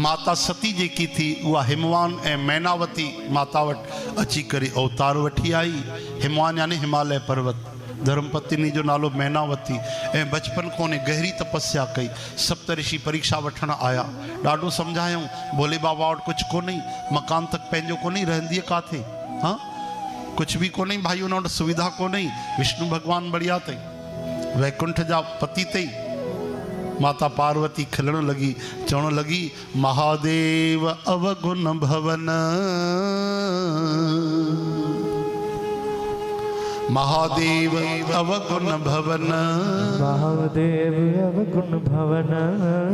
माता सती जेकी थी उहा हिमवान ऐं मैनावती माता वटि अची करे अवतार वठी आई। हिमवान यानी हिमालय पर्वत, धर्मपत्नी जो नालो मैनावती। ऐं बचपन को उन्हें गहरी तपस्या कई। सप्तऋषि परीक्षा वठण आया, ॾाढो सम्झायूं भोले बाबा वटि कुझु कोन्हे, मकान तक पंहिंजो कोन्हे, रहंदी काथे, हाँ कुछ भी को नहीं भाई, उन्होंने सुविधा को नहीं। विष्णु भगवान बढ़िया थे, वैकुंठ जा पति थे। माता पार्वती खिलण लगी, चवण लगी महादेव अवगुण भवन, महादेव अवगुण भवन, महादेव अवगुण भवन,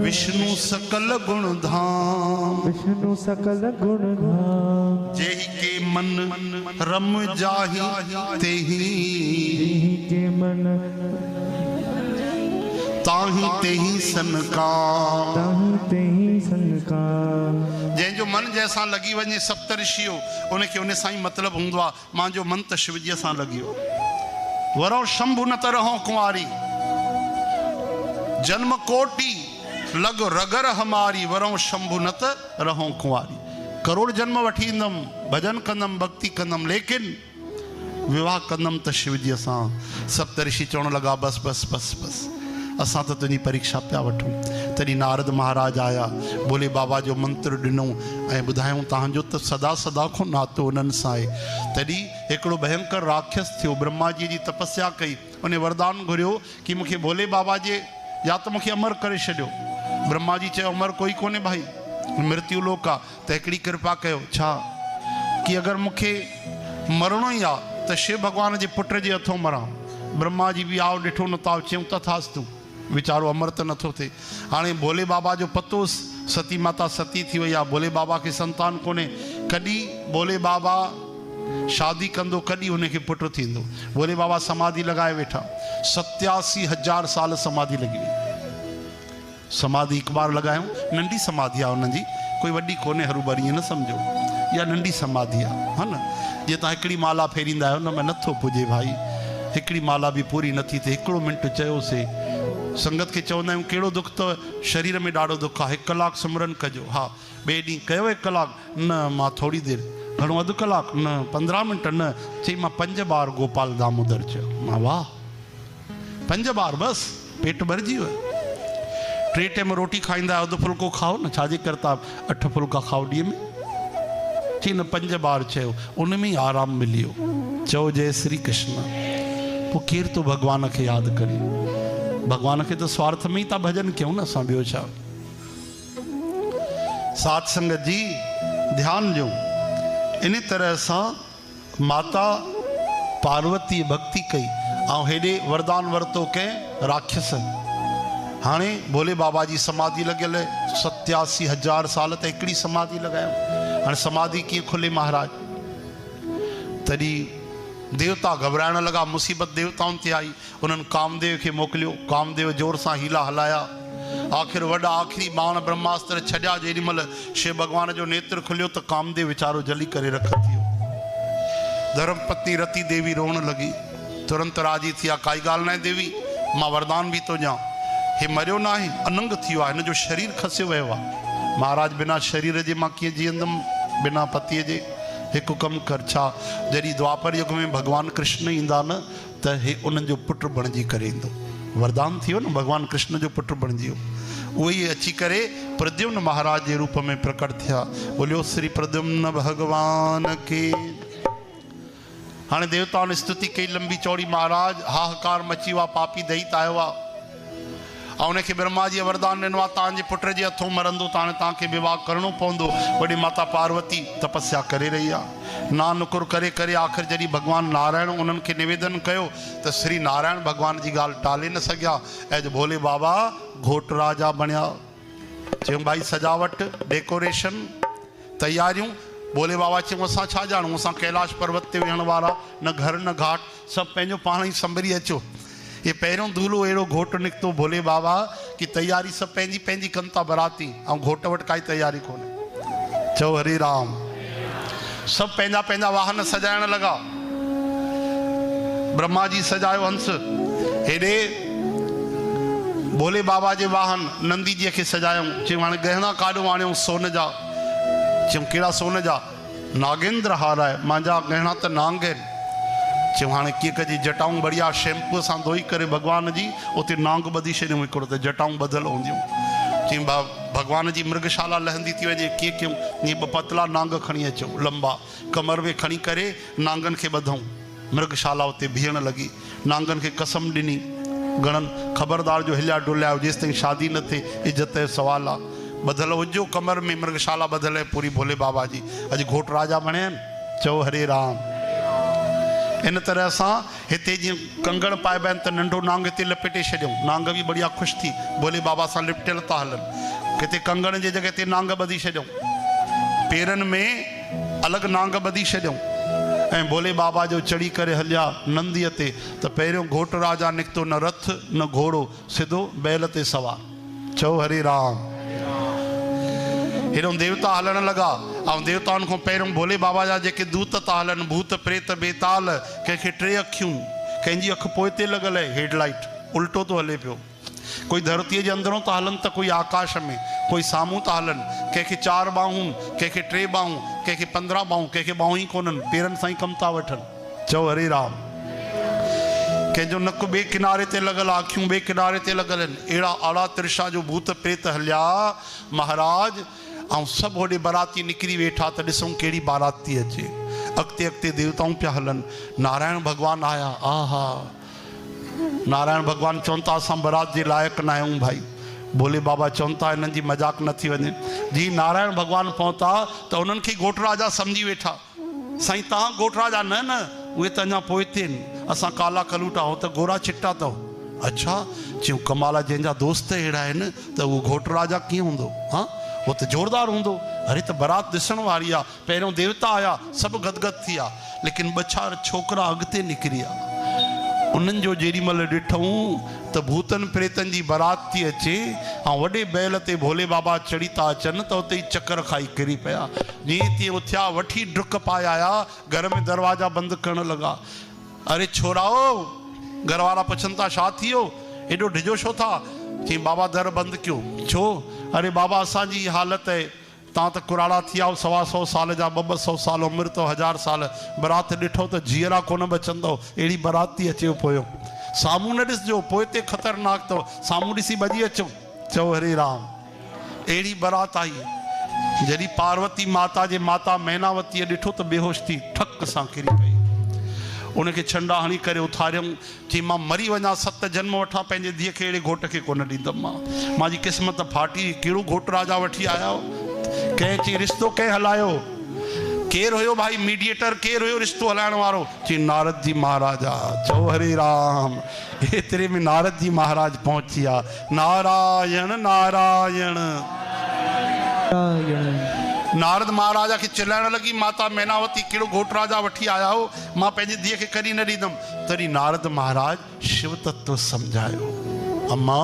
विष्णु सकल गुण धाम, विष्णु सकल गुण धाम, जेहि के मन रम जाहि तेहि, के मन ताहि तेहि सनकाम, ताहि तेहि सनकाम। जंहिंजो मन जैसा लगी वञे सप्तऋषियो उनखे उन सां ई मतिलबु हूंदो आहे। मुंहिंजो मन त शिवजीअ सां लॻियो। वरो शंभु न त रहो कुंवारी, जन्म कोटि लग रगर हमारी, वरो शंभु न त रहो कुंवारी। करोड़ जन्म वठी ईंदमि, भजन कंदमि, भक्ति कंदमि, लेकिन विवाह कंदमि त शिवजीअ सां। सप्तऋषि चवण लॻा बस बस बस बस, असां त तुंहिंजी परीक्षा पिया वठूं। तॾहिं नारद महाराज आया, भोले बाबा जो मंत्र ॾिनऊं ऐं ॿुधायूं तव्हांजो त सदा सदा खां नातो उन्हनि सां आहे। तॾहिं हिकिड़ो भयंकर राक्षस थियो, ब्रह्मा जी तपस्या कई, उन वरदान घुरियो कि मूंखे भोले बाबा जे या त मूंखे अमर करे छॾियो। ब्रह्मा जी चयो अमर कोई कोन्हे भाई, मृत्यु लोक आहे, त हिकिड़ी कृपा कयो छा कि अगरि मूंखे मरणो ई आहे त शिव भॻवान जे पुट जे हथों मरां। ब्रह्मा जी बि आओ ॾिठो न ताव, चयूं तथास्तु, वीचारो अमर त नथो थिए। हाणे भोले बाबा जो पतो, सती माता सती थी वई आहे, भोले बाबा खे संतान कोन्हे। कॾहिं भोले बाबा शादी कंदो, कॾहिं उनखे पुटु थींदो। भोले बाबा समाधि लॻाए वेठा, 87,000 साल समाधि लॻी वई। समाधि हिकु बार लॻायूं, नंढी समाधि आहे उन्हनि जी, कोई वॾी कोन्हे, हरूभरी ईअं न सम्झो, इहा नंढी समाधि आहे, हा न। जीअं तव्हां हिकिड़ी माला फेरींदा आहियो, हुन में नथो पुॼे भाई, हिकिड़ी माला बि पूरी नथी थिए। हिकिड़ो मिंट चयोसीं, संगत खे चवंदा आहियूं कहिड़ो दुख अथव, शरीर में ॾाढो दुख आहे, 1 कलाक सिमरन कजो। हा, ॿिए ॾींहुं कयो 1 कलाक, न मां थोरी देरि, घणो अधु कलाक, न 15 मिंट, न चई मां 5 बार गोपाल दामोदर चयो। मां वाह, 5 बार बसि, पेट भरिजी वियो। 3 टाइम रोटी खाईंदा आहियो, अधु फुल्को खाओ न, छाजे करता 8 फुल्का खाओ ॾींहं में। चई न 5 बार चयो, उन में ई आराम मिली वियो। चओ जय श्री कृष्ण। पोइ केरु तो भॻवान खे यादि करे, भगवान के तो स्वार्थ में ही था भजन क्यों ना असां ॿियो छा। साध संगत जी ध्यान ॾियो, इन तरह सां माता पार्वती भक्ति कई ऐं हेॾे वरदान वरितो कंहिं राक्षस। हाणे भोले बाबा जी समाधि लॻियल 87,000 साल त हिकिड़ी समाधि लॻायो। हाणे समाधि कीअं खुले महाराज? तॾहिं देवता घबराइण लॻा, मुसीबत देवताउनि ते आई। उन्हनि कामदेव खे मोकिलियो, कामदेव जोर सां हीला हलाया। आख़िर वॾा आख़िरी बाण ब्रह्मास्त्र छॾिया। जेॾीमहिल शिव भॻवान जो नेत्र खुलियो त कामदेव वीचारो जली करे रख थी वियो। धर्मपत्नी रति देवी रोअण लॻी, तुरंत राजी थी, काई ॻाल्हि न आहे देवी, मां वरदान बि थो ॾियां, हे मरियो न आहे, अनंग थी वियो आहे, हिन जो शरीर खसियो वियो आहे। महाराज बिना शरीर जे मां कीअं जीअंदमि, बिना पतीअ जे? हिकु कमु कर, छा जॾहिं द्वापर युग में भगवान कृष्ण ईंदा न त हे उन्हनि जो पुटु बणिजी करे ईंदो। वरदान थी वियो न, भगवान कृष्ण जो पुटु बणिजी वियो। उहे ई अची करे प्रद्युम्न महाराज जे रूप में प्रकट थिया। बोलियो श्री प्रद्युम्न भगवान के। हाणे देवताउनि स्तुति कई लंबी चौड़ी, महाराज हाहाकार मची वियो आहे, पापी दैत आयो आहे ऐं उनखे ब्रह्मा जी वरदान ॾिनो आहे तव्हांजे पुट जे हथों मरंदो त हाणे तव्हांखे विवाह करिणो पवंदो। वॾी माता पार्वती तपस्या करे रही आहे, ना नुकुर करे करे आख़िर जॾहिं भॻवानु नारायण उन्हनि खे निवेदन कयो त श्री नारायण भॻवान जी ॻाल्हि टाले न सघिया ऐं भोले बाबा घोट राजा बणिया। चयूं भाई सजावट, डेकोरेशन, तयारियूं। भोले बाबा चयूं असां छा ॼाणूं, असां कैलाश पर्वत ते वेहण वारा, न घर न घाट, सभु पंहिंजो पाण ई संभरी अचो। ये पहिरियों दूल्हो अहिड़ो घोट निकितो भोले बाबा की तैयारी सभु पंहिंजी पंहिंजी कनि था बराती, ऐं घोट वटि काई तैयारी कोन्हे। चओ हरे राम। सभु पंहिंजा पंहिंजा वाहन सजाइण लॻा। ब्रह्मा जी सजायो हंस, हेॾे भोले बाबा जे वाहन नंदी जी के सजायूं चयूं हाणे गहना काॾो आणियूं सोन जा चयूं कहिड़ा सोन जा नागेंद्र हार आहे मुंहिंजा गहना त नांग आहिनि चयूं हाणे कीअं कजे जटाऊं बढ़िया शैम्पू सां धोई करे भॻवान जी उते नांग ॿधी छॾियूं हिकिड़ो त जटाऊं ॿधल हूंदियूं चयूं भॻवान जी मृगशाला लहंदी थी वञे कीअं कयूं ईअं ॿ पतला नांग खणी अचो लंबा कमर में खणी करे नांगनि खे ॿधूं मृगशाला उते बीहण लॻी नांगनि खे कसम ॾिनी घणनि ख़बरदार जो हिलिया डुलिया जेसि ताईं शादी न थिए इज़त जो सुवाल आहे ॿधल हुजो कमर में मृगशाला ॿधल आहे पूरी भोले बाबा जी अॼु घोट राजा बणिया आहिनि चओ हरे राम इन तरह सां हिते जीअं कंगण पाइबा आहिनि त नंढो नांग हिते लपेटे छॾियऊं नांग बि बढ़िया ख़ुशि थी भोले बाबा सां लिपटियल था हलनि किथे कंगण जी जॻह ते नांग ॿधी छॾियऊं पेरनि में अलॻि नांग ॿधी छॾियऊं ऐं भोले बाबा जो चढ़ी करे हलिया नंदीअ ते त पहिरियों घोट राजा निकितो न रथ न घोड़ो सिधो बैल ते सवार चओ हरे राम हेॾो देवता हलण लॻा ऐं देवताउनि खां पहिरियों भोले बाबा जा जेके दूत था हलनि भूत प्रेत बेताल कंहिंखे 3 अखियूं कंहिंजी अखि पोइ ते लॻल आहे हेडलाइट उल्टो थो हले पियो कोई धरतीअ जे अंदरों था हलनि त कोई आकाश में कोई साम्हूं था हलनि कंहिंखे 4 ॿाहूं कंहिंखे 3 ॿाहूं कंहिंखे 15 ॿाहूं कंहिंखे ॿाहूं ई कोन्हनि पेरनि सां ई कमु था वठनि चओ हरे राम कंहिंजो नकु ॿिए किनारे ते लॻल आहे अखियूं ॿिए किनारे ते लॻल आहिनि अहिड़ा आड़ा तिरछा जो भूत प्रेत हलिया महाराज ऐं सभु होॾे बाराती निकिरी वेठा त ॾिसूं कहिड़ी बारात थी अचे अॻिते अॻिते देवताऊं पिया हलनि नारायण भॻवानु आया आहा नारायण भॻवानु चवनि था असां बारात जे लाइक़ु न आहियूं भाई भोले बाबा चवनि था हिननि जी मज़ाक न थी वञे जी नारायण भॻवानु पहुता त उन्हनि खे घोट राजा सम्झी वेठा साईं तव्हां घोट राजा न न उहे त अञा पोइ ते आहिनि असां काला कलूटा हो त गोरा चिट्टा अथव अच्छा चयूं कमाला जंहिंजा दोस्त अहिड़ा आहिनि त उहो घोट राजा कीअं हूंदो हा वो तो जोरदार हूंदो अरे तो बारात ॾिसण वारी आहे पहिरियों देवता आया सभु गदगद थी विया लेकिन 2-4 छोकिरा अॻिते निकिरी विया उन्हनि जो जेॾी महिल ॾिठूं त भूतनि प्रेतनि जी बारात थी अचे ऐं वॾे बैल ते भोले बाबा चढ़ी था अचनि त उते ई चकर खाई किरी पिया जीअं तीअं उथिया वठी डुक पाए आया घर में दरवाजा बंदि करण लॻा अरे छोराओ घर वारा पुछनि था छा थी वियो एॾो डिॼो छो था चई बाबा दर बंदि कयो छो अरे बाबा असांजी हालत आहे तव्हां त कुराड़ा थी आओ 100 साल जा 200 साल उमिरि अथव 1000 साल बारात ॾिठो त जीअरा कोन बचंदव अहिड़ी बारात थी अचे पोयो साम्हूं न ॾिसजो पोइ ते ख़तरनाक अथव साम्हूं ॾिसी भॼी अचो चओ हरे राम अहिड़ी बारात आई जॾहिं पार्वती माता जे माता मैनावतीअ ॾिठो त बेहोश थी ठक सां किरी पई उनखे छंडा हणी करे उथारियऊं चई मां मरी वञा 7 जन्म वठां पंहिंजे धीअ खे अहिड़े घोट खे कोन ॾींदमि मां मुंहिंजी क़िस्मत फाटी कहिड़ो घोट राजा वठी आया हो कंहिं चई रिश्तो कंहिं हलायो केरु हुयो भाई मीडिएटर केरु हुयो रिश्तो हलाइण वारो चई नारद जी महाराजा चओ हरे राम एतिरे में नारद जी महाराज पहुची विया नारायण नारायण नारद महाराजा खे चिल्लाइण लॻी माता मैनावती कहिड़ो घोट राजा वठी आया हो मां पंहिंजी धीअ खे कॾहिं न ॾींदमि तॾहिं नारद महाराज शिव तत्व सम्झायो अम्मा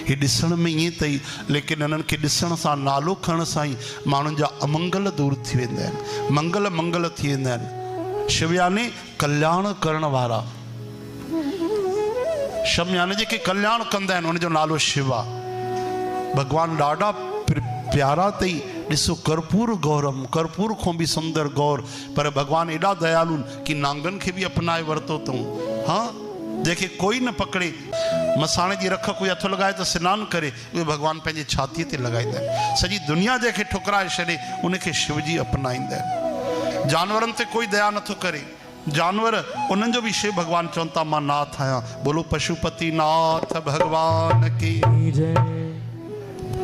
हे ॾिसण में ईअं अथई लेकिन इन्हनि खे ॾिसण सां नालो खणण सां ई माण्हुनि जा अमंगल दूर थी वेंदा आहिनि मंगल मंगल थी वेंदा आहिनि शिव यानी कल्याण करण वारा शिव यानी जेके कल्याण कंदा आहिनि उनजो नालो शिव आहे भॻवानु ॾाढा प्यारा अथई ॾिसो कर्पूर गौरम कर्पूर खां बि सुंदर गौर पर भॻवानु एॾा दयालु कि नांगनि खे बि अपनाए वरितो अथऊं हा जंहिंखे कोई न पकड़े मसाणे जी रख कोई हथु लॻाए त सनानु करे उहे भॻवानु पंहिंजे छातीअ ते लॻाईंदा आहिनि सॼी दुनिया जंहिंखे ठुकराए छॾे उनखे शिवजी अपनाईंदा आहिनि जानवरनि ते कोई दया नथो करे जानवर उन्हनि जो बि शिव भॻवानु चवनि था मां नाथ आहियां बोलो पशुपति नाथ भॻवान की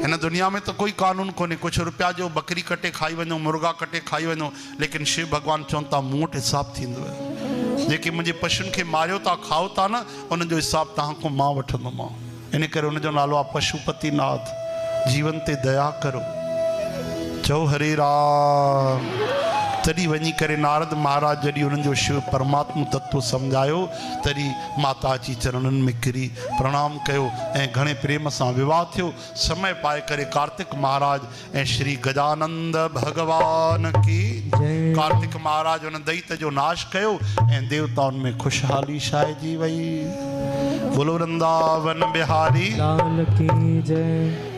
हिन दुनिया में तो कोई कानून कोन्हे कुछ रुपया जो बकरी कटे खाई वञो मुर्गा कटे खाई वञो लेकिन शिव भॻवानु चवनि था मूं वटि हिसाबु थींदो जेके मुंहिंजे पशुनि खे मारियो था खाओ था न उनजो हिसाबु तव्हां खां मां वठंदोमांव इन करे उनजो नालो आहे पशुपति नाथ जीवन ते दया करो चओ हरे राम तॾहिं वञी करे नारद महाराज जॾहिं उन्हनि जो शिव परमात्मा तत्व सम्झायो तॾहिं माता अची चरणनि में किरी प्रणाम कयो ऐं घणे प्रेम सां विवाह थियो समय पाए करे कार्तिक महाराज ऐं श्री गजानंद भगवान की कार्तिक महाराज उन दैत जो नाश कयो ऐं देवताउनि में ख़ुशहाली छाइजी वई बोलो वृंदावन बिहारी लाल की जय।